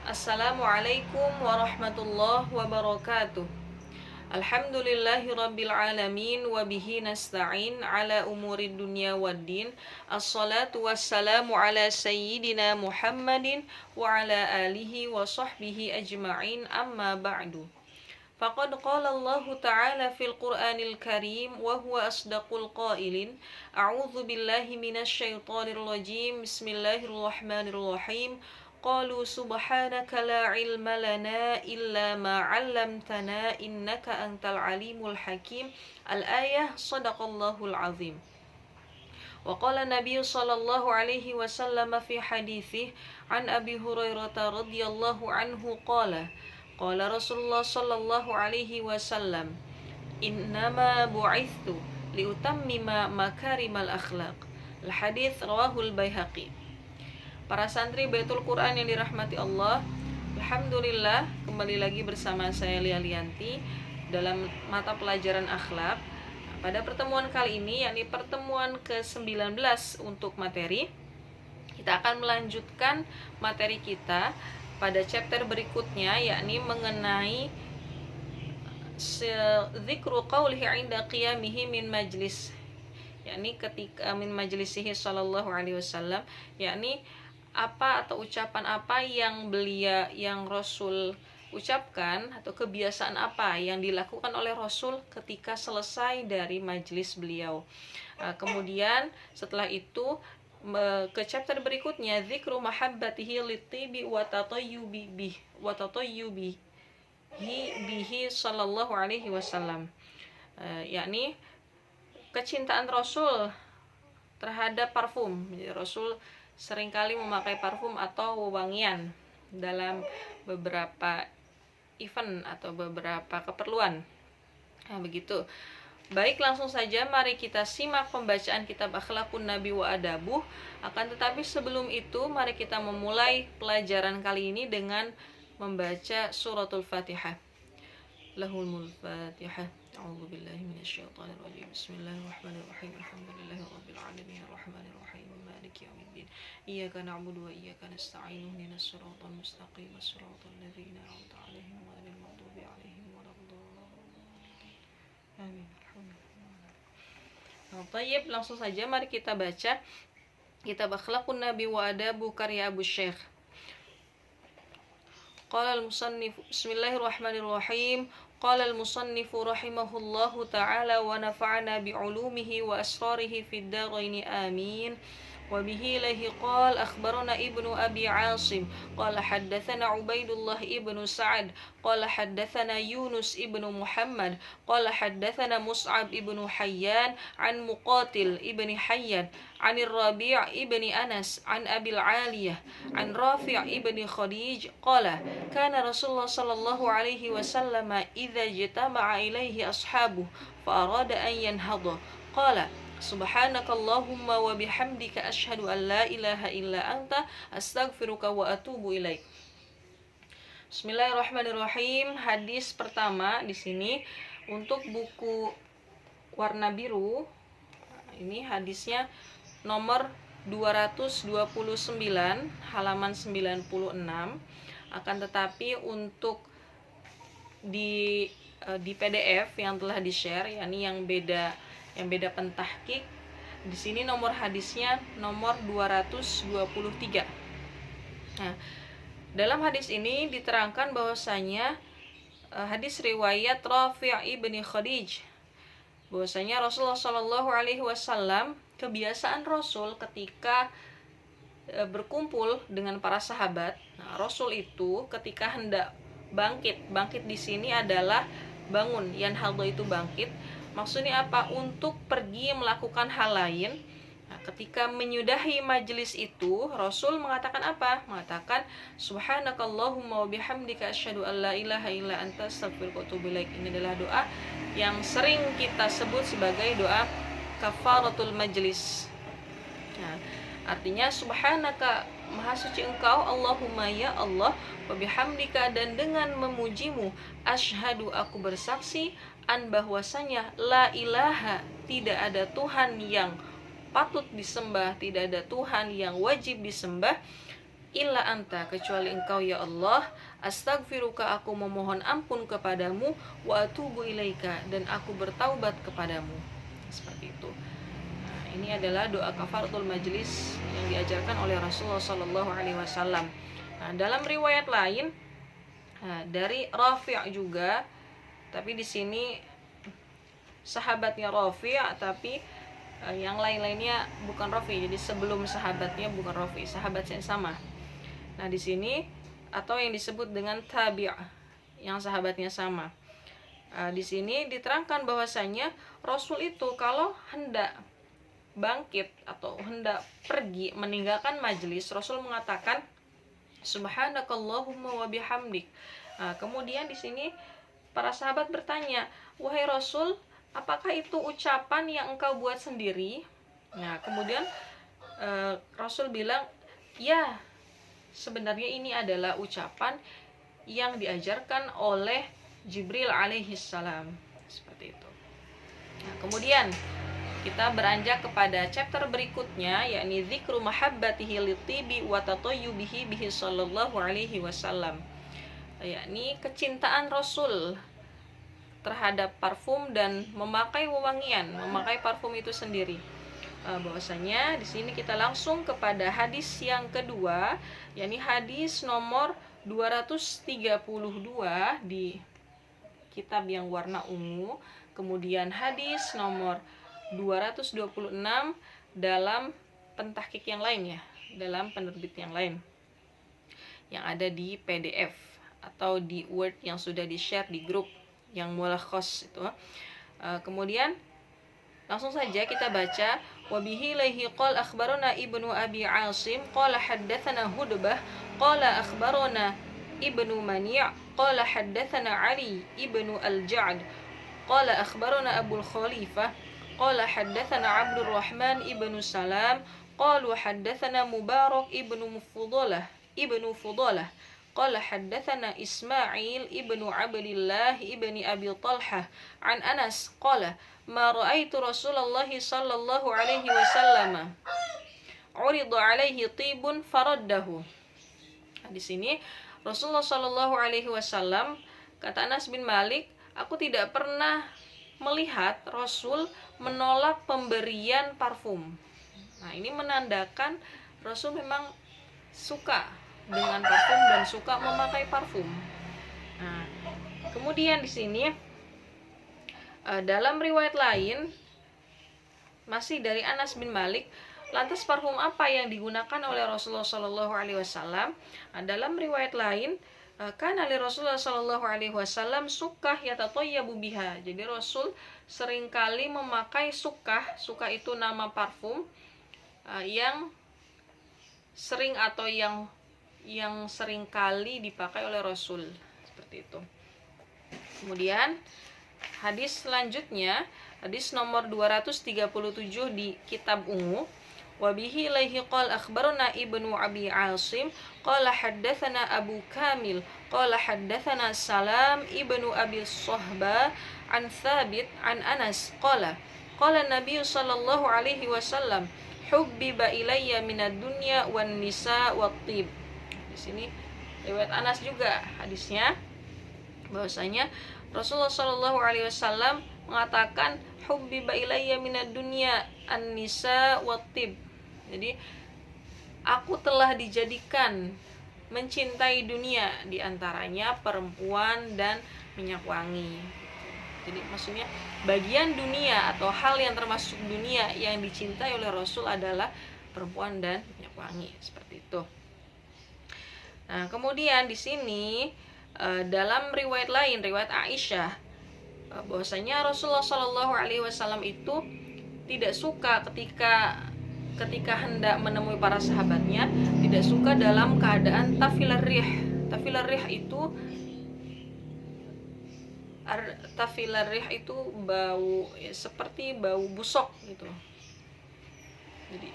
Assalamualaikum warahmatullahi wabarakatuh. Alhamdulillahi rabbil alamin wa bihi nasta'in ala umurid dunya waddin. Assalatu wassalamu ala sayyidina Muhammadin wa ala alihi wa sahbihi ajma'in, amma ba'du. Faqad qala Allah ta'ala fil Qur'anil Karim wa huwa asdaqul qailin. A'udzu billahi minasy syaithanir rajim. Bismillahirrahmanirrahim. Qalu subhanaka la ilma lana illa ma 'allamtana innaka antal alimul hakim. Al-ayah, sadaqallahul azim. Wa qala Nabi sallallahu alaihi wasallam fi haditsih an Abi Hurairah radhiyallahu anhu qala Rasulullah sallallahu alaihi wasallam, innama bu'ithtu liutammima makarimal akhlaq. Al-hadits rawahul Baihaqi. Para santri Baitul Quran yang dirahmati Allah, alhamdulillah kembali lagi bersama saya Lia Lianti dalam mata pelajaran akhlak. Pada pertemuan kali ini, yakni pertemuan ke-19 untuk materi, kita akan melanjutkan materi kita pada chapter berikutnya, yakni mengenai dzikru qaulihi 'inda qiyamihi min majlis, yakni ketika min majlisihi sallallahu alaihi wasallam, yakni apa atau ucapan apa yang Rasul ucapkan atau kebiasaan apa yang dilakukan oleh Rasul ketika selesai dari majlis beliau. Kemudian setelah itu ke chapter berikutnya, dzikru mahabbatihi litibi wa tatayyubi bihi sallallahu alaihi wasallam, yakni kecintaan Rasul terhadap parfum. Jadi Rasul seringkali memakai parfum atau wewangian dalam beberapa event atau beberapa keperluan. Nah, begitu. Baik, langsung saja mari kita simak pembacaan kitab Akhlakun Nabi wa Adabuh. Akan tetapi sebelum itu, mari kita memulai pelajaran kali ini dengan membaca suratul Fatihah. Lahul Fatihah. A'udzu billahi minasyaitonir rajim. Bismillahirrahmanirrahim. Alhamdulillahirabbil alamin arrahmanir rahim maliki yaumiddin. Iyyaka na'budu wa iyyaka nasta'in. Ihdinas siratal mustaqim. Shiratal ladzina an'amta 'alaihim ghairil maghdubi 'alaihim waladdallin. Amin. Nah, tayyib, langsung saja mari kita baca kitab Akhlakun Nabi wa Adabuh karya Abu Syekh. Qala al-musannif, bismillahirrahmanirrahim. Qala al-musannif rahimahullahu ta'ala wa nafa'ana bi'ulumihi wa asrarihi fid dharain amin. Wa bihi lahi qala akhbarana ibnu Abi Asim qala haddatsana Ubaidullah ibnu Sa'ad qala haddatsana Yunus ibnu Muhammad qala haddatsana Mus'ab ibnu Hayyan an Muqatil ibni Hayyan an Rabi' ibni Anas an Abil Aliyah an Rafi' ibni Khadij qala kana Rasulullah sallallahu alaihi wasallam idza jatama'a ilaihi ashabuhu fa arada an yanhadha qala subhanakallahumma wa bihamdika asyhadu an la ilaha illa anta astaghfiruka wa atubu ilaik. Bismillahirrahmanirrahim. Hadis pertama di sini untuk buku warna biru. Ini hadisnya nomor 229 halaman 96. Akan tetapi untuk di PDF yang telah di-share, yakni yang beda pentahqiq, di sini nomor hadisnya nomor 223. Nah, dalam hadis ini diterangkan bahwasanya hadis riwayat Rafi' ibni Khadij, bahwasanya Rasulullah Shallallahu alaihi wasallam, kebiasaan Rasul ketika berkumpul dengan para sahabat. Nah, Rasul itu ketika hendak bangkit di sini adalah bangun, yanhadha itu bangkit. Maksudnya apa? Untuk pergi melakukan hal lain. Nah, ketika menyudahi majelis itu, Rasul mengatakan apa? Mengatakan subhanakallahumma wa bihamdika asyhadu an la ilaha illa anta astaghfiruka wa atubu ilaik. Ini adalah doa yang sering kita sebut sebagai doa kafaratul majlis. Nah, artinya subhanaka, maha suci engkau, Allahumma ya Allah, wa bihamdika, dan dengan memujimu, asyhadu, aku bersaksi, an bahwasanya la ilaha, tidak ada Tuhan yang patut disembah, tidak ada Tuhan yang wajib disembah, illa anta, kecuali engkau ya Allah, astaghfiruka, aku memohon ampun kepadamu, wa atubu ilaika, dan aku bertaubat kepadamu. Seperti itu. Nah, ini adalah doa kafaratul majlis yang diajarkan oleh Rasulullah Shallallahu Alaihi Wasallam. Nah, dalam riwayat lain dari Rafi' juga, tapi di sini sahabatnya Rafi', tapi yang lain-lainnya bukan Rafi'. Jadi sebelum sahabatnya bukan Rafi', sahabat yang sama. Nah, di sini atau yang disebut dengan tabi', yang sahabatnya sama. Di sini diterangkan bahwasanya Rasul itu kalau hendak bangkit atau hendak pergi meninggalkan majelis, Rasul mengatakan subhanakallahumma wa bihamdik. Kemudian di sini para sahabat bertanya, wahai Rasul, apakah itu ucapan yang engkau buat sendiri? Nah, kemudian Rasul bilang, ya, sebenarnya ini adalah ucapan yang diajarkan oleh Jibril alaihissalam. Seperti itu. Nah, kemudian kita beranjak kepada chapter berikutnya, yakni dzikru mahabbatihi litibi wa tatayyubihi bihi sallallahu alaihi wasallam, yakni kecintaan Rasul terhadap parfum dan memakai wewangian, memakai parfum itu sendiri. Bahwasanya di sini kita langsung kepada hadis yang kedua, yakni hadis nomor 232 di kitab yang warna ungu, kemudian hadis nomor 226 dalam pentahqiq yang lain, ya, dalam penerbit yang lain yang ada di PDF atau di Word yang sudah di-share di grup yang mulakhos itu. Kemudian langsung saja kita baca, wabihi laihi qala akhbarana ibnu abi asim qala haddatsana hudbah qala akhbarana ibnu mani' qala haddatsana ali ibnu al-ja'd qala akhbarana abul khalifah qala haddatsana abdurrahman ibnu salam qalu haddatsana mubarak ibnu fudalah qala haddatsana ismail ibnu abdillah ibni abi talhah an anas qala ma ra'aitu Rasulullah sallallahu alaihi wasallam urida alaihi tibun faraddahu. Di sini Rasulullah sallallahu alaihi wasallam, kata Anas bin Malik, aku tidak pernah melihat Rasul menolak pemberian parfum. Nah, ini menandakan Rasul memang suka dengan parfum dan suka memakai parfum. Nah, kemudian di sini dalam riwayat lain masih dari Anas bin Malik, lantas parfum apa yang digunakan oleh Rasulullah Shallallahu Alaihi Wasallam? Dalam riwayat lain, karena Rasulullah Shallallahu Alaihi Wasallam sukah yatatoyabu biha. Jadi Rasul seringkali memakai sukah. Sukah itu nama parfum yang sering atau yang sering kali dipakai oleh Rasul, seperti itu. Kemudian hadis selanjutnya, hadis nomor 237 di kitab ungu, wabihi laihi qala akhbarana ibnu abi asim qala haddatsana abu kamil qala haddatsana salam ibnu abi sohba an thabit an anas qala nabi sallallahu alaihi wasallam hubbiba ilayya minad dunya wan nisa wat tib. Di sini riwayat Anas juga hadisnya, bahwasanya Rasulullah Shallallahu Alaihi Wasallam mengatakan hubbiba ilayya minad dunya an nisa wat tib. Jadi aku telah dijadikan mencintai dunia, diantaranya perempuan dan minyak wangi. Jadi maksudnya bagian dunia atau hal yang termasuk dunia yang dicintai oleh Rasul adalah perempuan dan minyak wangi, seperti itu. Nah, kemudian di sini dalam riwayat lain, riwayat Aisyah, bahwasanya Rasulullah Shallallahu Alaihi Wasallam itu tidak suka ketika hendak menemui para sahabatnya, tidak suka dalam keadaan tafilar rih. Tafilar rih itu bau seperti bau busok gitu. Jadi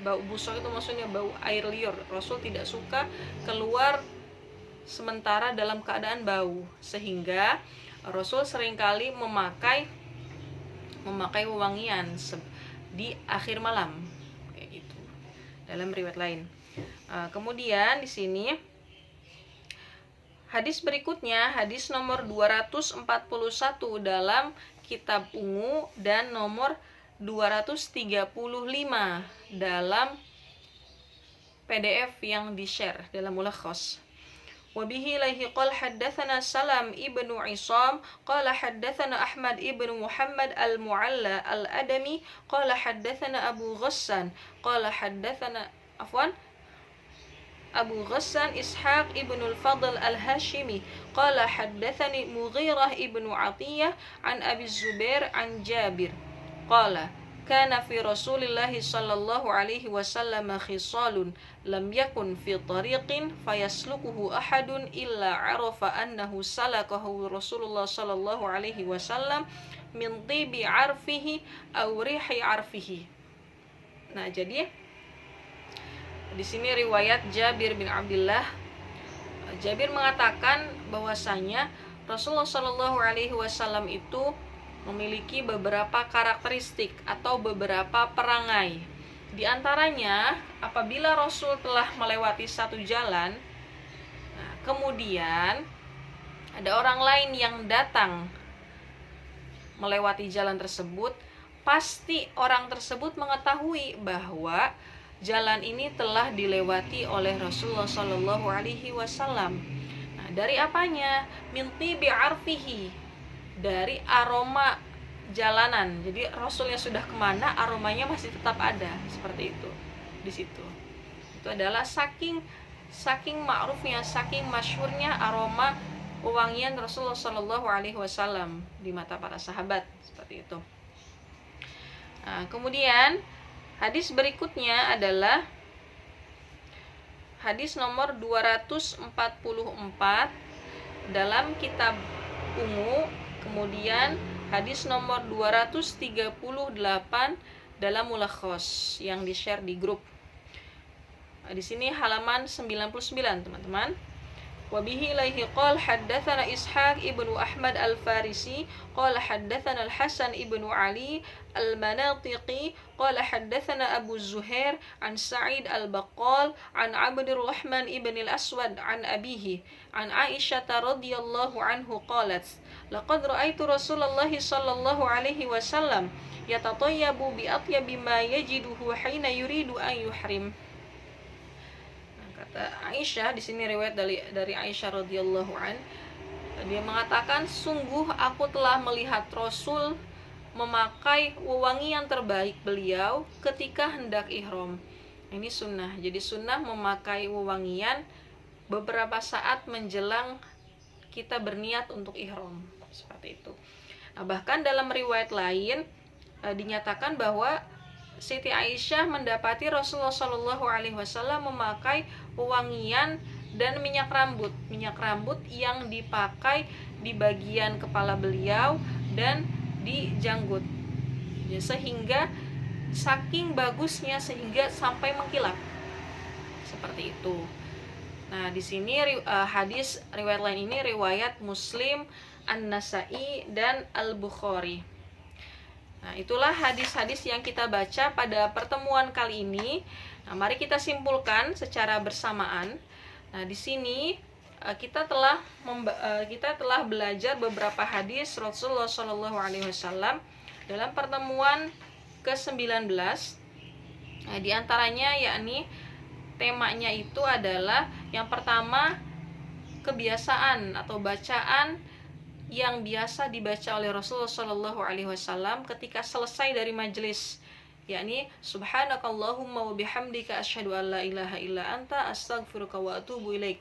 bau busok itu maksudnya bau air liur. Rasul tidak suka keluar sementara dalam keadaan bau, sehingga Rasul seringkali memakai wewangian di akhir malam, kayak gitu dalam riwayat lain. Kemudian di sini hadis berikutnya, hadis nomor 241 dalam kitab ungu dan nomor 235 dalam PDF yang di-share dalam mulakhas. Wabihi laihi qala haddatsana Salam ibnu Isam qala haddatsana Ahmad ibnu Muhammad al-Mu'alla al-Adami qala haddatsana Abu Ghassan qala haddatsana Abu Ghassan Ishaq ibn al-Fadl al-Hashimi qala haddatsani Mughirah ibnu Atiyah an Abi Zubair an Jabir qala kana fi Rasulillah sallallahu alaihi wasallam khisalun lam yakun fi tariqin fayaslukuhu ahadun illa arafa annahu salakahu Rasulullah sallallahu alaihi wasallam min tibi arfihi aw rihi arfihi. Nah, jadi di sini riwayat Jabir bin Abdullah. Jabir mengatakan bahwasanya Rasulullah Shallallahu Alaihi Wasallam itu memiliki beberapa karakteristik atau beberapa perangai. Di antaranya, apabila Rasul telah melewati satu jalan, kemudian ada orang lain yang datang melewati jalan tersebut, pasti orang tersebut mengetahui bahwa jalan ini telah dilewati oleh Rasulullah Shallallahu Alaihi Wasallam. Nah, dari apanya? Minti bi'arfihi, dari aroma jalanan. Jadi Rasulnya sudah kemana, aromanya masih tetap ada, seperti itu. Di situ, itu adalah saking ma'rufnya, saking masyhurnya aroma wewangian Rasulullah Shallallahu Alaihi Wasallam di mata para sahabat, seperti itu. Nah, kemudian hadis berikutnya adalah hadis nomor 244 dalam kitab ungu, kemudian hadis nomor 238 dalam mulakhas yang di-share di grup. Di sini halaman 99, teman-teman. Wabihi ilaihi qala haddatsana Ishaq ibnu Ahmad al-Farisi qala haddatsana al-Hasan ibnu Ali al-Manatiqi qala haddatsana Abu Zuhair an Sa'id al-Baqqal an Abdurrahman ibn al-Aswad an abihi an Aisyah radhiyallahu anhu qalat laqad ra'aitu Rasulullah sallallahu alaihi wasallam yatatayyabu bi atyabi ma yajiduhu hina yuridu an yuhrim. Kata Aisyah, di sini riwayat dari Aisyah radhiyallahu an, dia mengatakan, sungguh aku telah melihat Rasul memakai wewangian terbaik beliau ketika hendak ihram. Ini sunnah. Jadi sunnah memakai wewangian beberapa saat menjelang kita berniat untuk ihram, seperti itu. Nah, bahkan dalam riwayat lain dinyatakan bahwa Siti Aisyah mendapati Rasulullah Shallallahu Alaihi Wasallam memakai wewangian dan minyak rambut yang dipakai di bagian kepala beliau dan di janggut, ya, sehingga saking bagusnya sehingga sampai mengkilap, seperti itu. Nah, di sini hadis riwayat lain ini riwayat Muslim, An-Nasa'i dan Al-Bukhari. Nah, itulah hadis-hadis yang kita baca pada pertemuan kali ini. Nah, mari kita simpulkan secara bersamaan. Nah, di sini kita telah belajar beberapa hadis Rasulullah Shallallahu Alaihi Wasallam dalam pertemuan ke-19. Nah, di antaranya yakni temanya itu adalah yang pertama, kebiasaan atau bacaan yang biasa dibaca oleh Rasulullah Shallallahu Alaihi Wasallam ketika selesai dari majelis, yakni subhanakallahumma wa bihamdika asyhadu an la ilaha illa anta astaghfiruka wa atubu ilaik.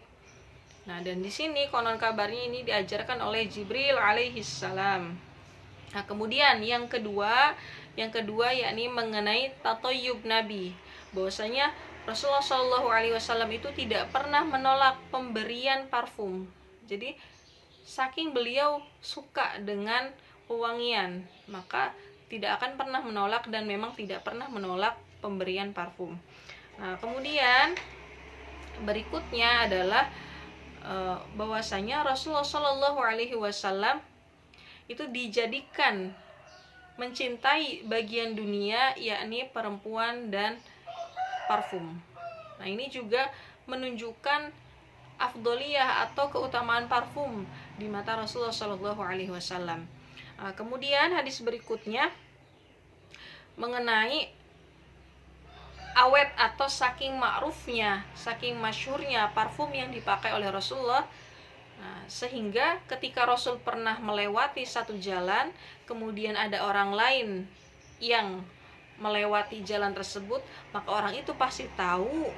Nah, dan di sini konon kabarnya ini diajarkan oleh Jibril alaihi salam. Nah, kemudian yang kedua yakni mengenai tatoyub Nabi, bahwasanya Rasulullah Shallallahu Alaihi Wasallam itu tidak pernah menolak pemberian parfum. Jadi saking beliau suka dengan wewangian, maka tidak akan pernah menolak dan memang tidak pernah menolak pemberian parfum. Nah, kemudian berikutnya adalah bahwasanya Rasulullah Shallallahu Alaihi Wasallam itu dijadikan mencintai bagian dunia, yakni perempuan dan parfum. Nah, ini juga menunjukkan afdoliyah atau keutamaan parfum di mata Rasulullah Shallallahu Alaihi Wasallam. Kemudian hadis berikutnya mengenai awet atau saking ma'rufnya, saking masyhurnya parfum yang dipakai oleh Rasulullah. Sehingga ketika Rasul pernah melewati satu jalan, kemudian ada orang lain yang melewati jalan tersebut, maka orang itu pasti tahu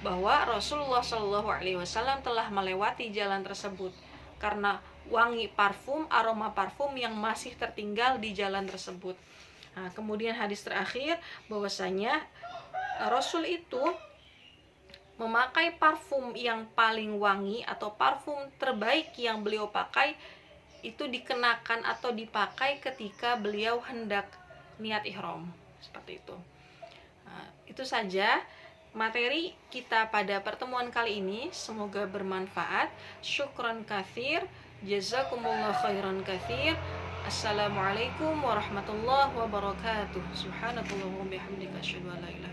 bahwa Rasulullah Shallallahu Alaihi Wasallam telah melewati jalan tersebut karena wangi parfum, aroma parfum yang masih tertinggal di jalan tersebut. Kemudian hadis terakhir bahwasanya Rasul itu memakai parfum yang paling wangi atau parfum terbaik yang beliau pakai itu dikenakan atau dipakai ketika beliau hendak niat ihram, seperti itu. Itu saja materi kita pada pertemuan kali ini, semoga bermanfaat. Syukran katsir, jazakumullah khairan katsir. Assalamualaikum warahmatullahi wabarakatuh. Subhanakallahumma bihamdika asyhadu an la ilaha